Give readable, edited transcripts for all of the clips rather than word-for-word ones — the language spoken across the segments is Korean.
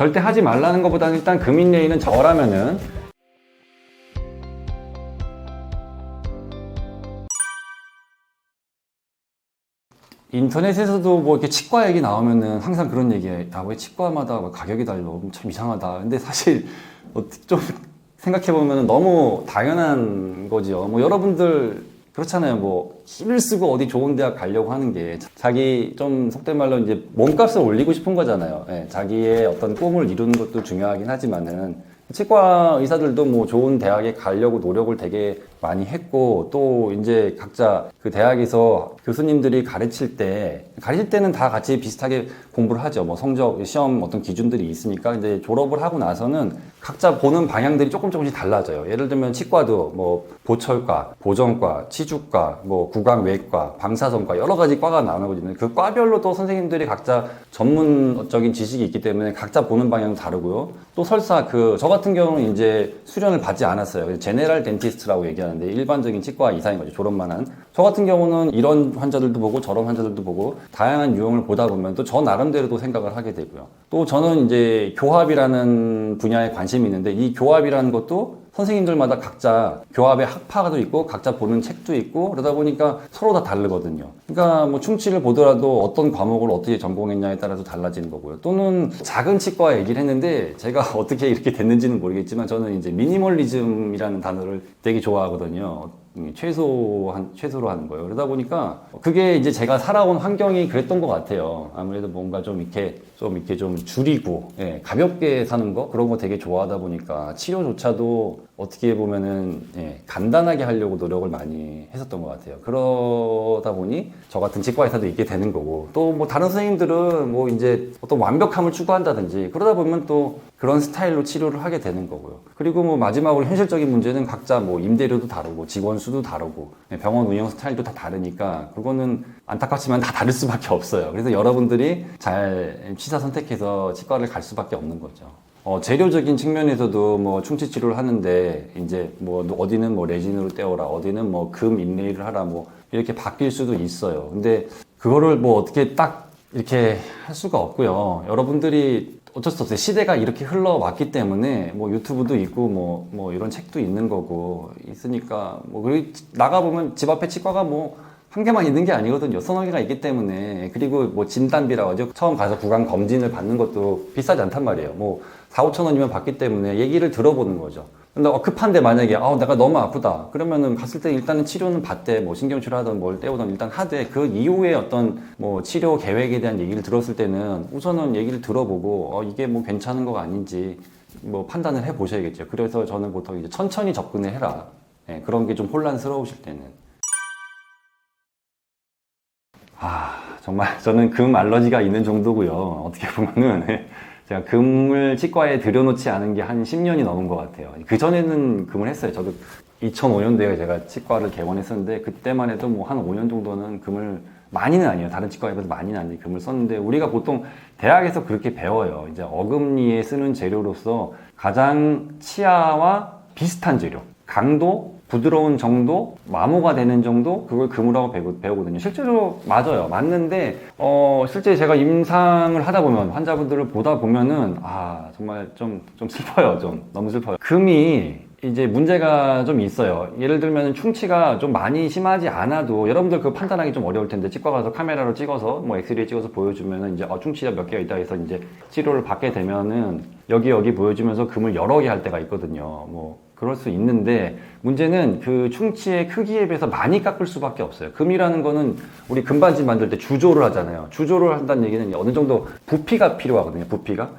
절대 하지 말라는 것보다는 일단 금인레이는 저라면은 인터넷에서도 뭐 이렇게 치과 얘기 나오면은 항상 그런 얘기 해. 야, 왜 치과마다 뭐 가격이 달라? 참 이상하다. 근데 사실 좀 생각해보면 너무 당연한 거죠. 뭐 여러분들 그렇잖아요. 뭐 힘을 쓰고 어디 좋은 대학 가려고 하는 게 자기 좀 속된 말로 이제 몸값을 올리고 싶은 거잖아요. 예, 자기의 어떤 꿈을 이루는 것도 중요하긴 하지만은 치과 의사들도 뭐 좋은 대학에 가려고 노력을 되게 많이 했고, 또 이제 각자 그 대학에서 교수님들이 가르칠 때는 다 같이 비슷하게 공부를 하죠. 뭐 성적, 시험 어떤 기준들이 있으니까 이제 졸업을 하고 나서는 각자 보는 방향들이 조금씩 달라져요. 예를 들면 치과도 뭐 보철과, 보정과, 치주과, 뭐 구강외과, 방사선과 여러 가지 과가 나누거든요. 그 과별로 또 선생님들이 각자 전문적인 지식이 있기 때문에 각자 보는 방향도 다르고요. 또 설사 저 같은 경우는 이제 수련을 받지 않았어요. 제네럴 덴티스트라고 얘기하는데 일반적인 치과 의사인 거죠. 졸업만 한. 저 같은 경우는 이런 환자들도 보고 저런 환자들도 보고 다양한 유형을 보다 보면 또 저 나름대로도 생각을 하게 되고요. 또 저는 이제 교합이라는 분야에 관심이 있는데 이 교합이라는 것도 선생님들마다 각자 교합의 학파도 있고 각자 보는 책도 있고 그러다 보니까 서로 다 다르거든요. 그러니까 뭐 충치를 보더라도 어떤 과목을 어떻게 전공했냐에 따라서 달라지는 거고요. 또는 작은 치과 얘기를 했는데 제가 어떻게 이렇게 됐는지는 모르겠지만 저는 이제 미니멀리즘이라는 단어를 되게 좋아하거든요. 최소로 하는 거예요. 그러다 보니까 그게 이제 제가 살아온 환경이 그랬던 것 같아요. 아무래도 뭔가 좀 이렇게 좀 줄이고, 예, 가볍게 사는 거 그런 거 되게 좋아하다 보니까 치료조차도 어떻게 보면은 간단하게 하려고 노력을 많이 했었던 것 같아요. 그러다 보니 저 같은 치과 의사도 있게 되는 거고, 또 뭐 다른 선생님들은 뭐 이제 어떤 완벽함을 추구한다든지 그러다 보면 또 그런 스타일로 치료를 하게 되는 거고요. 그리고 뭐 마지막으로 현실적인 문제는 각자 뭐 임대료도 다르고 직원 수도 다르고 병원 운영 스타일도 다 다르니까 그거는 안타깝지만 다 다를 수밖에 없어요. 그래서 여러분들이 잘 치사 선택해서 치과를 갈 수밖에 없는 거죠. 재료적인 측면에서도 뭐 충치 치료를 하는데 이제 뭐 어디는 뭐 레진으로 떼어라, 어디는 뭐 금 인레이를 하라, 뭐 이렇게 바뀔 수도 있어요. 근데 그거를 뭐 어떻게 딱 이렇게 할 수가 없고요. 여러분들이 어쩔 수 없어요. 시대가 이렇게 흘러왔기 때문에 뭐 유튜브도 있고 뭐 이런 책도 있는 거고 있으니까 뭐 나가보면 집 앞에 치과가 뭐 한 개만 있는 게 아니거든요. 서너 개가 있기 때문에. 그리고 뭐 진단비라고 하죠. 처음 가서 구강 검진을 받는 것도 비싸지 않단 말이에요. 뭐 4, 5천 원이면 받기 때문에 얘기를 들어보는 거죠. 근데 급한데 만약에 내가 너무 아프다 그러면은 갔을 때 일단은 치료는 받되 뭐 신경치료 하든 뭘 떼우든 일단 하되 그 이후에 어떤 뭐 치료 계획에 대한 얘기를 들었을 때는 우선은 얘기를 들어보고 이게 뭐 괜찮은 거가 아닌지 뭐 판단을 해 보셔야겠죠. 그래서 저는 보통 이제 천천히 접근을 해라. 그런 게 좀 혼란스러우실 때는. 정말 저는 금 알러지가 있는 정도고요. 어떻게 보면은 제가 금을 치과에 들여놓지 않은 게 한 10년이 넘은 것 같아요. 그전에는 금을 했어요. 저도 2005년도에 제가 치과를 개원했었는데 그때만 해도 뭐 한 5년 정도는 금을, 많이는 아니에요. 다른 치과에 비해서 많이는 아니에요. 금을 썼는데 우리가 보통 대학에서 그렇게 배워요. 이제 어금니에 쓰는 재료로서 가장 치아와 비슷한 재료, 강도, 부드러운 정도, 마모가 되는 정도, 그걸 금으로 배우거든요. 실제로 맞아요. 맞는데, 실제 제가 임상을 하다 보면, 환자분들을 보다 보면은, 정말 좀 슬퍼요. 너무 슬퍼요. 금이 이제 문제가 좀 있어요. 예를 들면 충치가 좀 많이 심하지 않아도, 여러분들 그거 판단하기 좀 어려울 텐데, 치과 가서 카메라로 찍어서, 뭐 엑스레이 찍어서 보여주면은 이제, 충치가 몇 개가 있다 해서 이제 치료를 받게 되면은, 여기 보여주면서 금을 여러 개 할 때가 있거든요. 그럴 수 있는데 문제는 그 충치의 크기에 비해서 많이 깎을 수밖에 없어요. 금이라는 거는 우리 금반지 만들 때 주조를 하잖아요. 주조를 한다는 얘기는 어느 정도 부피가 필요하거든요.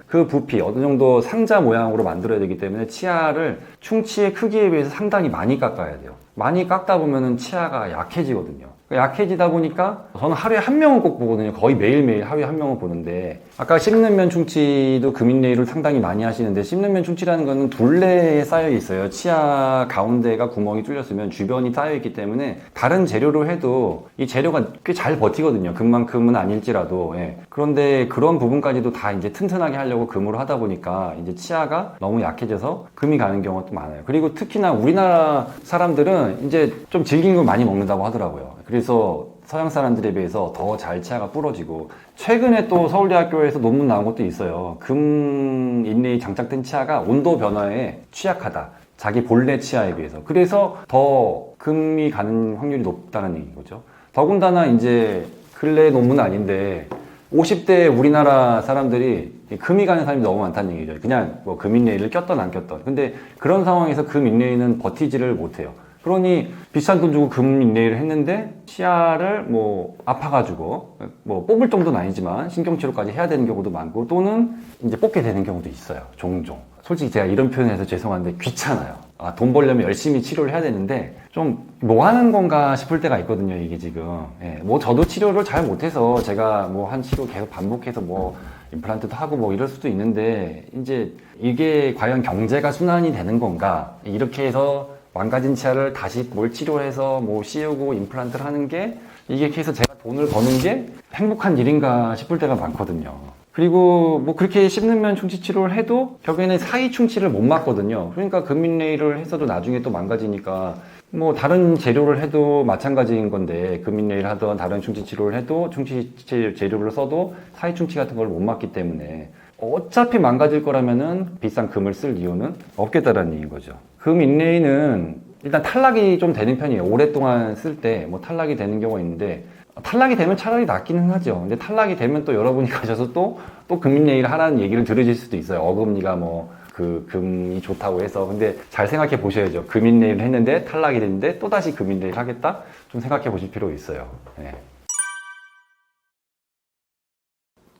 그 부피 어느 정도 상자 모양으로 만들어야 되기 때문에 치아를 충치의 크기에 비해서 상당히 많이 깎아야 돼요. 많이 깎다 보면은 치아가 약해지거든요. 약해지다 보니까 저는 하루에 한 명은 꼭 보거든요. 거의 매일매일 하루에 한 명은 보는데, 아까 씹는 면 충치도 금인레이를 상당히 많이 하시는데, 씹는 면 충치라는 거는 둘레에 쌓여 있어요. 치아 가운데가 구멍이 뚫렸으면 주변이 쌓여 있기 때문에 다른 재료로 해도 이 재료가 꽤 잘 버티거든요. 금만큼은 아닐지라도. 그런데 그런 부분까지도 다 이제 튼튼하게 하려고 금으로 하다 보니까 이제 치아가 너무 약해져서 금이 가는 경우가 또 많아요. 그리고 특히나 우리나라 사람들은 이제 좀 질긴 걸 많이 먹는다고 하더라고요. 그래서 서양 사람들에 비해서 더 잘 치아가 부러지고, 최근에 또 서울대학교에서 논문 나온 것도 있어요. 금 인레이 장착된 치아가 온도 변화에 취약하다. 자기 본래 치아에 비해서. 그래서 더 금이 가는 확률이 높다는 얘기인 거죠. 더군다나 이제 근래 논문은 아닌데 50대 우리나라 사람들이 금이 가는 사람이 너무 많다는 얘기죠. 그냥 뭐 금 인레이를 꼈던 안 꼈던. 근데 그런 상황에서 금 인레이는 버티지를 못해요. 그러니 비싼 돈 주고 금 인레이를 했는데 치아를 뭐 아파가지고 뭐 뽑을 정도는 아니지만 신경치료까지 해야 되는 경우도 많고, 또는 이제 뽑게 되는 경우도 있어요. 종종. 솔직히 제가 이런 표현해서 죄송한데 귀찮아요. 돈 벌려면 열심히 치료를 해야 되는데 좀 뭐 하는 건가 싶을 때가 있거든요, 이게 지금. 예, 뭐 저도 치료를 잘 못해서 제가 뭐 한 치료 계속 반복해서 뭐 임플란트도 하고 뭐 이럴 수도 있는데, 이제 이게 과연 경제가 순환이 되는 건가? 이렇게 해서 망가진 치아를 다시 뭘 치료해서 뭐 씌우고 임플란트를 하는 게, 이게 해서 제가 돈을 버는 게 행복한 일인가 싶을 때가 많거든요. 그리고 뭐 그렇게 씹는 충치 치료를 해도 결국에는 사이 충치를 못 막거든요. 그러니까 금인레이를 했어도 나중에 또 망가지니까, 뭐 다른 재료를 해도 마찬가지인 건데, 금인레이를 하던 다른 충치 치료를 해도 충치 재료를 써도 사이 충치 같은 걸 못 막기 때문에 어차피 망가질 거라면은 비싼 금을 쓸 이유는 없겠다라는 얘기인 거죠. 금 인레이는 일단 탈락이 좀 되는 편이에요. 오랫동안 쓸 때 뭐 탈락이 되는 경우가 있는데, 탈락이 되면 차라리 낫기는 하죠. 근데 탈락이 되면 또 여러분이 가셔서 또 금인레이를 하라는 얘기를 들으실 수도 있어요. 어금니가 뭐 그 금이 좋다고 해서. 근데 잘 생각해 보셔야죠. 금인레이를 했는데 탈락이 됐는데 또다시 금인레이를 하겠다? 좀 생각해 보실 필요가 있어요. 네.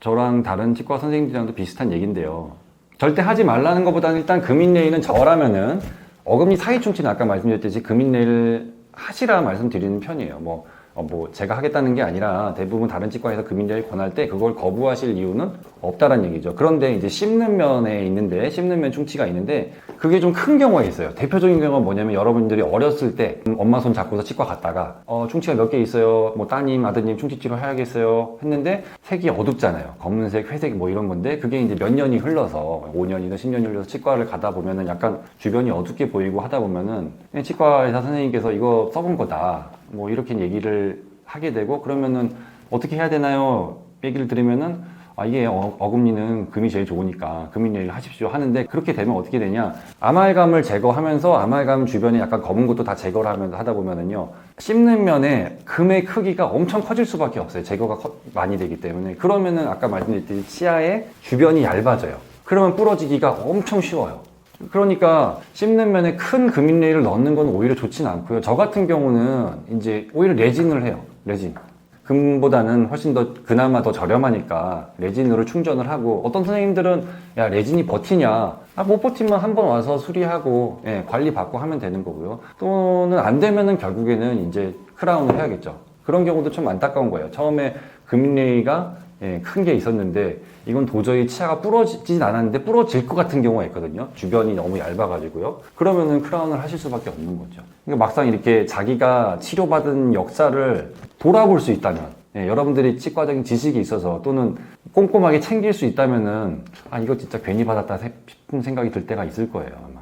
저랑 다른 치과 선생님들이랑도 비슷한 얘기인데요. 절대 하지 말라는 것보다는 일단 금인레이는 저라면은 어금니 사이 충치는 아까 말씀드렸듯이 금인레이를 하시라 말씀드리는 편이에요. 뭐 제가 하겠다는 게 아니라 대부분 다른 치과에서 금인레이를 권할 때 그걸 거부하실 이유는 없다는 얘기죠. 그런데 이제 씹는 면에 있는데, 씹는 면 충치가 있는데 그게 좀 큰 경우가 있어요. 대표적인 경우가 뭐냐면, 여러분들이 어렸을 때 엄마 손 잡고서 치과 갔다가 충치가 몇 개 있어요. 뭐 따님, 아드님 충치 치료 해야겠어요 했는데 색이 어둡잖아요. 검은색, 회색 뭐 이런 건데, 그게 이제 몇 년이 흘러서 5년이나 10년이 흘러서 치과를 가다 보면은 약간 주변이 어둡게 보이고 하다 보면은 치과 의사 선생님께서 이거 썩은 거다 뭐 이렇게 얘기를 하게 되고, 그러면은 어떻게 해야 되나요? 얘기를 들으면은 이게 어금니는 금이 제일 좋으니까 금인레이를 하십시오 하는데, 그렇게 되면 어떻게 되냐, 아말감을 제거하면서 아말감 주변에 약간 검은 것도 다 제거를 하면서 하다 보면은요, 씹는 면에 금의 크기가 엄청 커질 수밖에 없어요. 제거가 많이 되기 때문에. 그러면은 아까 말씀드렸듯이 치아의 주변이 얇아져요. 그러면 부러지기가 엄청 쉬워요. 그러니까 씹는 면에 큰 금인레이를 넣는 건 오히려 좋진 않고요. 저 같은 경우는 이제 오히려 레진을 해요. 레진. 금보다는 훨씬 더 그나마 더 저렴하니까 레진으로 충전을 하고, 어떤 선생님들은 야 레진이 버티냐, 못 버티면 한번 와서 수리하고 관리 받고 하면 되는 거고요. 또는 안 되면은 결국에는 이제 크라운을 해야겠죠. 그런 경우도 좀 안타까운 거예요. 처음에 금인레이가 큰 게 있었는데 이건 도저히 치아가 부러지진 않았는데 부러질 것 같은 경우가 있거든요. 주변이 너무 얇아가지고요. 그러면은 크라운을 하실 수밖에 없는 거죠. 그러니까 막상 이렇게 자기가 치료받은 역사를 돌아볼 수 있다면, 여러분들이 치과적인 지식이 있어서 또는 꼼꼼하게 챙길 수 있다면은 이거 진짜 괜히 받았다 싶은 생각이 들 때가 있을 거예요, 아마.